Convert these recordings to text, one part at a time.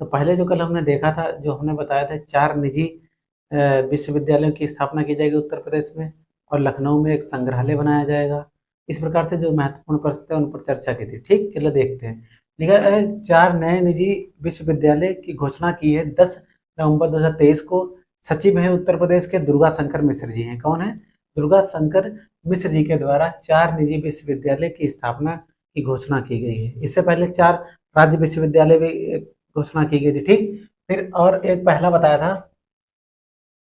तो पहले जो कल हमने देखा था, जो हमने बताया था 4 निजी विश्वविद्यालयों की स्थापना की जाएगी उत्तर प्रदेश में और लखनऊ में एक संग्रहालय बनाया जाएगा। इस प्रकार से जो महत्वपूर्ण प्रश्न थे उन पर चर्चा की थी। ठीक, चलो देखते हैं। लिखा है 4 नए निजी विश्वविद्यालय की घोषणा की है 10 नवंबर 2023 को। सचिव हैं उत्तर प्रदेश के दुर्गा शंकर मिश्र जी हैं। कौन है? दुर्गा शंकर मिश्र जी के द्वारा 4 निजी विश्वविद्यालय की स्थापना की घोषणा की गई है। इससे पहले 4 राज्य विश्वविद्यालय भी घोषणा की गई थी। ठीक, फिर और एक पहला बताया था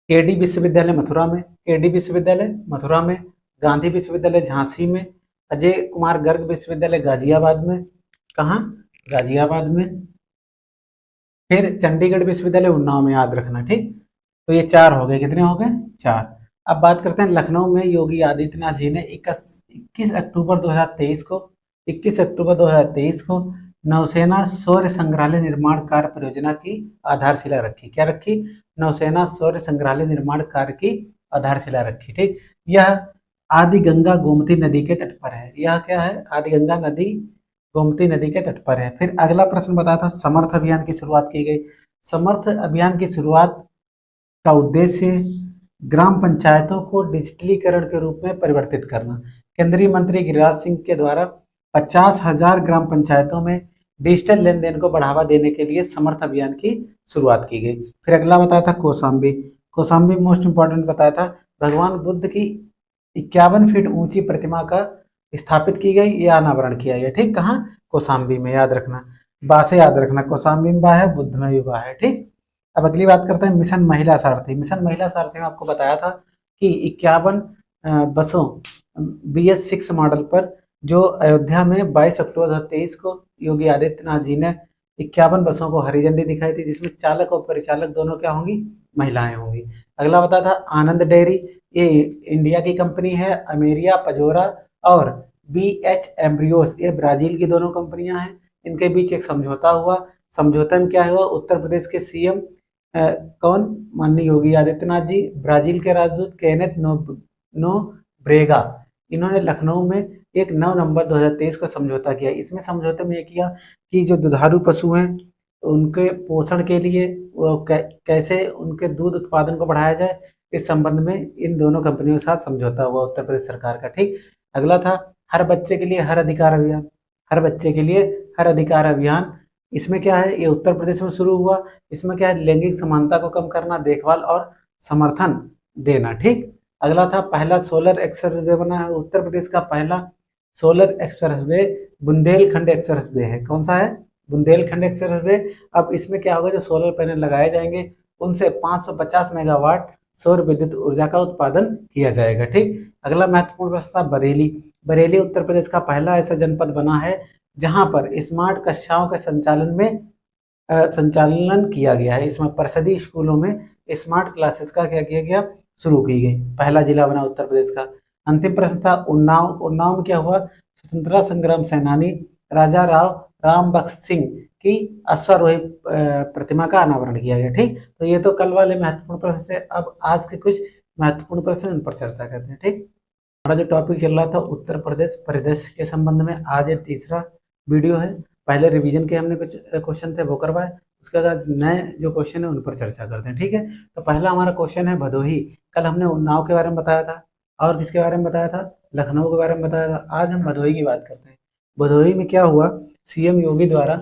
केडी विश्वविद्यालय मथुरा में, केडी विश्वविद्यालय मथुरा में, गांधी विश्वविद्यालय झांसी में, अजय कुमार गर्ग विश्वविद्यालय गाजियाबाद में। कहाँ? गाजियाबाद में। फिर चंडीगढ़ विश्वविद्यालय उन्नाव में, याद रखना। ठीक, तो ये 4 हो गए। कितने हो गए? 4। अब बात करते हैं लखनऊ में योगी आदित्यनाथ जी ने 21 अक्टूबर 2023 को 21 अक्टूबर 2023 को नौसेना शौर्य संग्रहालय निर्माण कार्य परियोजना की आधारशिला रखी। क्या रखी? नौसेना शौर्य संग्रहालय निर्माण कार्य की आधारशिला रखी। ठीक, यह आदि गंगा गोमती नदी के तट पर है। यह क्या है? आदि गंगा नदी गोमती नदी के तट पर है। फिर अगला प्रश्न बताया था समर्थ अभियान की शुरुआत की गई। समर्थ अभियान की शुरुआत का उद्देश्य ग्राम पंचायतों को डिजिटलीकरण के रूप में परिवर्तित करना। केंद्रीय मंत्री गिरिराज सिंह के द्वारा 50,000 ग्राम पंचायतों में डिजिटल लेन देन को बढ़ावा देने के लिए समर्थ अभियान की शुरुआत की गई। फिर अगला बताया था कौशाम्बी। कौशाम्बी मोस्ट इंपॉर्टेंट बताया था भगवान बुद्ध की 51 फीट ऊंची प्रतिमा का स्थापित की गई या अनावरण किया गया। ठीक, कहाँ? कौशाम्बी में, याद रखना। बा से याद रखना, कौशाम्बी में बा है, बुद्ध में भी बा है। ठीक, अब अगली बात करते हैं मिशन महिला सारथी। मिशन महिला सारथी में आपको बताया था कि 51 बसों BS6 मॉडल पर जो अयोध्या में 22 अक्टूबर 2023 को योगी आदित्यनाथ जी ने 51 बसों को हरी झंडी दिखाई थी, जिसमें चालक और परिचालक दोनों क्या होंगी? महिलाएं होंगी। अगला बताया था आनंद डेयरी, ये इंडिया की कंपनी है। अमेरिया पजोरा और BH एम्ब्रियोस, ये ब्राजील की दोनों कंपनियां हैं। इनके बीच एक समझौता हुआ। समझौते में क्या हुआ? उत्तर प्रदेश के CM कौन? माननीय योगी आदित्यनाथ जी, ब्राजील के राजदूत केनेथ नो ब्रेगा, इन्होंने लखनऊ में एक 9 नवंबर 2023 को समझौता किया। इसमें समझौते में ये किया कि जो दुधारू पशु हैं उनके पोषण के लिए वो कैसे उनके दूध उत्पादन को बढ़ाया जाए, इस संबंध में इन दोनों कंपनियों के साथ समझौता हुआ उत्तर प्रदेश सरकार का। ठीक, अगला था हर बच्चे के लिए हर अधिकार अभियान। हर बच्चे के लिए हर अधिकार अभियान, इसमें क्या है? ये उत्तर प्रदेश में शुरू हुआ। इसमें क्या है? लैंगिक समानता को कम करना, देखभाल और समर्थन देना। ठीक, अगला था पहला सोलर एक्सप्रेस वे बना है। उत्तर प्रदेश का पहला solar express way Bundelkhand express way है। कौन सा है? Bundelkhand express way. अब इसमें क्या होगा? जो सोलर पैनल लगाए जाएंगे उनसे 550 मेगावाट सौर विद्युत ऊर्जा का उत्पादन किया जाएगा। ठीक, अगला महत्वपूर्ण प्रश्न था बरेली। बरेली उत्तर प्रदेश का पहला ऐसा जनपद बना है जहां पर स्मार्ट कक्षाओं के संचालन किया गया है। इसमें परिषदीय स्कूलों में स्मार्ट क्लासेस का क्या किया गया? शुरू की गई। पहला जिला बना उत्तर प्रदेश का। अंतिम प्रश्न था उन्नाव। उन्नाव में क्या हुआ? स्वतंत्रता संग्राम सेनानी राजा राम बख्श सिंह की अश्वारोही प्रतिमा का अनावरण किया गया। ठीक, तो ये तो कल वाले महत्वपूर्ण प्रश्न थे। अब आज के कुछ महत्वपूर्ण प्रश्न, उन पर चर्चा करते हैं। ठीक, हमारा जो टॉपिक चल रहा था उत्तर प्रदेश परिदृश्य के संबंध में, आज ये तीसरा वीडियो है। पहले रिवीजन के हमने कुछ क्वेश्चन थे वो करवाए, उसके बाद आज नए जो क्वेश्चन है उन पर चर्चा करते हैं। ठीक है, तो पहला हमारा क्वेश्चन है भदोही। कल हमने उन्नाव के बारे में बताया था और किसके बारे में बताया था? लखनऊ के बारे में बताया था। आज हम भदोही की बात करते हैं। भदोही में क्या हुआ? CM योगी द्वारा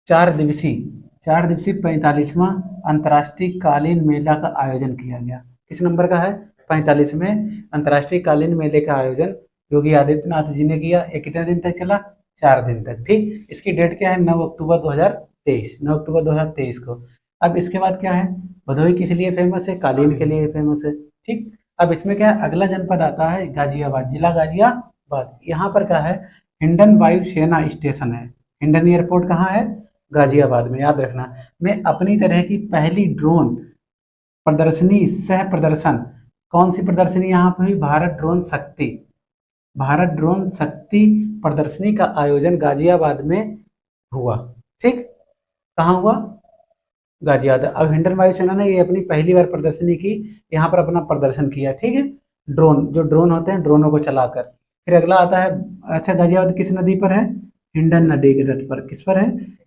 4 दिवसीय 45वां अंतर्राष्ट्रीय कालीन मेला का आयोजन किया गया। किस नंबर का है? 45वें अंतर्राष्ट्रीय कालीन मेले का आयोजन योगी आदित्यनाथ जी ने किया। ये कितने दिन तक चला? 4 दिन तक। ठीक, इसकी डेट क्या है? 9 अक्टूबर 2023, 9 अक्टूबर 2023 को। अब इसके बाद क्या है? भदोही किस लिए फेमस है? कालीन के लिए फेमस है। ठीक, अब इसमें क्या है? अगला जनपद आता है गाजियाबाद, जिला गाजियाबाद। यहाँ पर क्या है? हिंडन वायु सेना स्टेशन है। हिंडन एयरपोर्ट कहाँ है? गाजियाबाद में, याद रखना। में अपनी तरह की पहली ड्रोन प्रदर्शनी सह प्रदर्शन, कौन सी प्रदर्शनी यहाँ पे हुई? भारत ड्रोन शक्ति प्रदर्शनी का आयोजन गाजियाबाद में हुआ। ठीक, कहाँ हुआ? गाजियाबाद। अब हिंडन वायुसेना ने ये अपनी पहली बार प्रदर्शनी की, यहाँ पर अपना प्रदर्शन किया। ठीक है, जो ड्रोन होते हैं, ड्रोनों को चलाकर। फिर अगला आता है, अच्छा गाजियाबाद किस नदी पर है? हिंडन नदी के तट पर। किस पर है?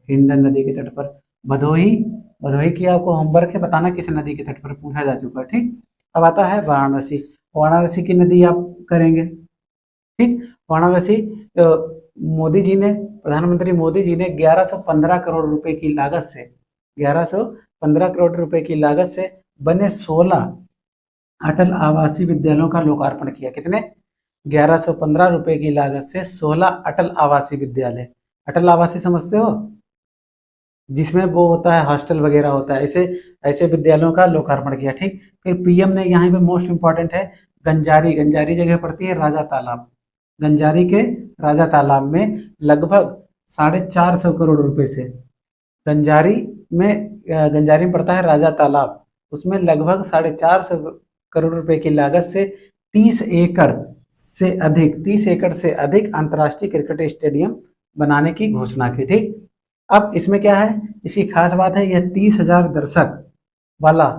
हिंडन नदी के तट पर। भदोही, भदोही की आपको होमवर्क है, बताना किस नदी के तट पर, पूछा जा चुका है। ठीक, अब आता है वाराणसी। वाराणसी की नदी आप करेंगे। ठीक, वाराणसी मोदी जी ने, प्रधानमंत्री मोदी जी ने 1115 करोड़ रुपए की लागत से, 1115 करोड़ रुपए की लागत से बने 16 अटल आवासीय विद्यालयों का लोकार्पण किया। कितने? 1115 रुपए की लागत से 16 अटल आवासीय विद्यालय। अटल आवासीय समझते हो, जिसमें वो होता है हॉस्टल वगैरह होता है, ऐसे ऐसे विद्यालयों का लोकार्पण किया। ठीक, फिर पीएम ने यहाँ पे मोस्ट इंपॉर्टेंट है गंजारी, गंजारी जगह पड़ती है राजा तालाब, गंजारी के राजा तालाब में लगभग 450 करोड़ रुपए से, गंजारी गंजारी में पड़ता है राजा तालाब, उसमें लगभग 450 करोड़ रुपए की लागत से 30 एकड़ से अधिक अंतर्राष्ट्रीय क्रिकेट स्टेडियम बनाने की घोषणा की। ठीक, अब इसमें क्या है, इसकी खास बात है, यह 30,000 दर्शक वाला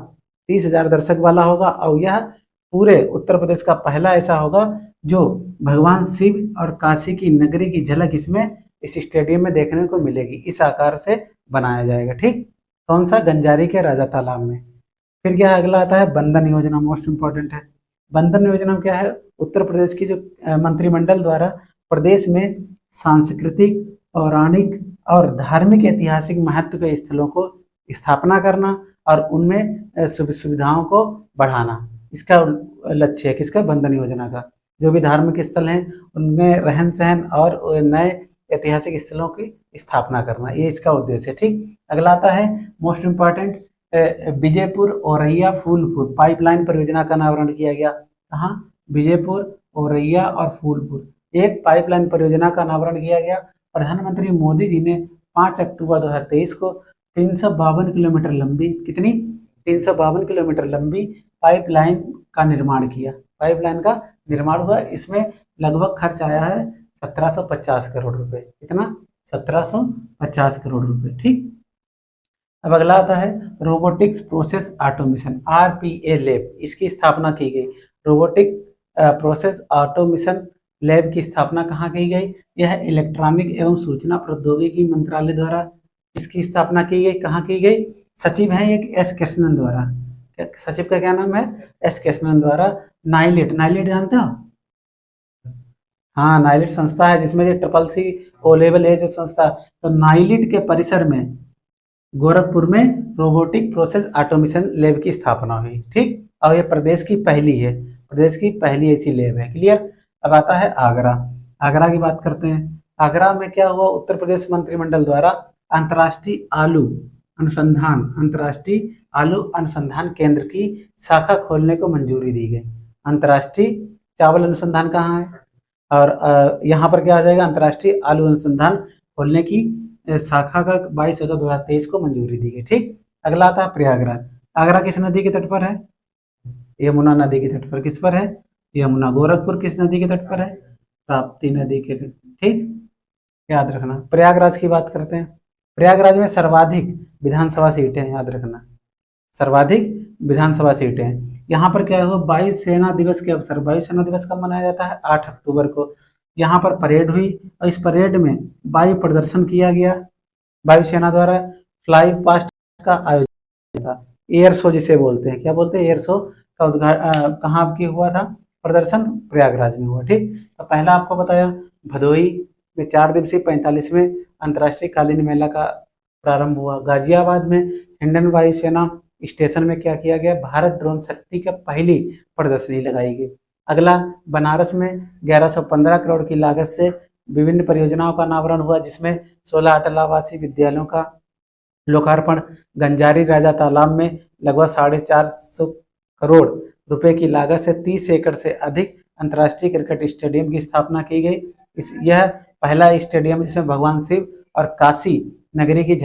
30,000 दर्शक वाला होगा, और यह पूरे उत्तर प्रदेश का पहला ऐसा होगा जो भगवान शिव और काशी की नगरी की झलक इसमें इस स्टेडियम में देखने को मिलेगी। इस आकार से बनाया जाएगा। ठीक, कौन सा? गंजारी के राजा तालाब में। फिर क्या अगला आता है बंधन योजना, मोस्ट इंपॉर्टेंट है। बंधन योजना में क्या है, उत्तर प्रदेश की जो मंत्रिमंडल द्वारा प्रदेश में सांस्कृतिक, पौराणिक और धार्मिक ऐतिहासिक महत्व के स्थलों को स्थापना करना और उनमें सुविधाओं को बढ़ाना, इसका लक्ष्य है। किसका? बंधन योजना का। जो भी धार्मिक स्थल हैं उनमें रहन सहन और नए ऐतिहासिक स्थलों की स्थापना करना, ये इसका उद्देश्य है। ठीक, अगला आता है most important, Vijaypur Auraiya Phulpur pipeline परियोजना का अनावरण किया गया। कहाँ? विजयपुर, औरैया और फूलपुर, एक पाइपलाइन परियोजना का अनावरण किया गया। प्रधानमंत्री मोदी जी ने 5 अक्टूबर 2023 को 352 किलोमीटर लंबी, कितनी? 352 किलोमीटर लंबी पाइपलाइन का निर्माण किया। पाइपलाइन का निर्माण हुआ, इसमें लगभग खर्च आया है 1750 करोड़ रुपए। कितना? 1750 करोड़ रुपए। ठीक, अब अगला आता है robotics process automation, RPA lab, इसकी स्थापना की गई। रोबोटिक प्रोसेस ऑटोमेशन लैब की स्थापना कहाँ की गई? यह इलेक्ट्रॉनिक एवं सूचना प्रौद्योगिकी मंत्रालय द्वारा इसकी स्थापना की गई। कहाँ की गई? सचिव हैं एक एस कृष्णन द्वारा। सचिव का क्या नाम है? एस कृष्णन द्वारा। नाइलेट, नाइलेट जानते हो? हाँ, नाइलेट संस्था है जिसमें ये CCC ओ लेवल है जो संस्था, तो नाइलेट के परिसर में गोरखपुर में रोबोटिक प्रोसेस ऑटोमेशन लैब की स्थापना हुई। ठीक, और ये प्रदेश की पहली है, प्रदेश की पहली ऐसी लैब है। क्लियर? अब आता है आगरा। आगरा की बात करते हैं। आगरा में क्या हुआ, उत्तर प्रदेश मंत्रिमंडल द्वारा अंतर्राष्ट्रीय आलू अनुसंधान केंद्र की शाखा खोलने को मंजूरी दी गई। अंतर्राष्ट्रीय चावल अनुसंधान कहाँ है, और यहाँ पर क्या आ जाएगा, अंतर्राष्ट्रीय आलू अनुसंधान खोलने की शाखा का 22 अगस्त 2023 को मंजूरी दी गई। ठीक, अगला आता है प्रयागराज। आगरा किस नदी के तट पर है? यमुना नदी के तट पर। किस पर है? यमुना। गोरखपुर किस नदी के तट पर है? ताप्ती नदी के तट। ठीक, याद रखना। प्रयागराज की बात करते हैं। प्रयागराज में सर्वाधिक विधानसभा सीटें हैं, याद रखना, सर्वाधिक विधानसभा सीटें हैं। यहाँ पर क्या हुआ, वायु सेना दिवस के अवसर, वायु सेना दिवस कब मनाया जाता है? 8 अक्टूबर को। यहाँ पर परेड हुई और इस परेड में वायु प्रदर्शन किया गया वायुसेना द्वारा। फ्लाई पास्ट का आयोजन था, एयर शो जिसे बोलते हैं। क्या बोलते हैं? एयर शो का उद्घाटन कहाँ की हुआ था? प्रदर्शन प्रयागराज में हुआ। ठीक, तो पहला आपको बताया भदोही में 4 दिवसीय 45वें अंतर्राष्ट्रीय कालीन मेला का प्रारंभ हुआ। गाजियाबाद में हिंडन वायुसेना स्टेशन में क्या किया गया? भारत ड्रोन शक्ति का पहली प्रदर्शनी लगाई गई। अगला बनारस में 1115 करोड़ की लागत से विभिन्न परियोजनाओं का अनावरण हुआ, जिसमें 16 अटल आवासीय विद्यालयों का लोकार्पण। गंजारी राजा तालाब में लगभग 450 करोड़ रुपए की लागत से 30 एकड़ से अधिक अंतर्राष्ट्रीय क्रिकेट स्टेडियम की स्थापना की गई। यह पहला स्टेडियम जिसमें भगवान शिव और काशी नगरी की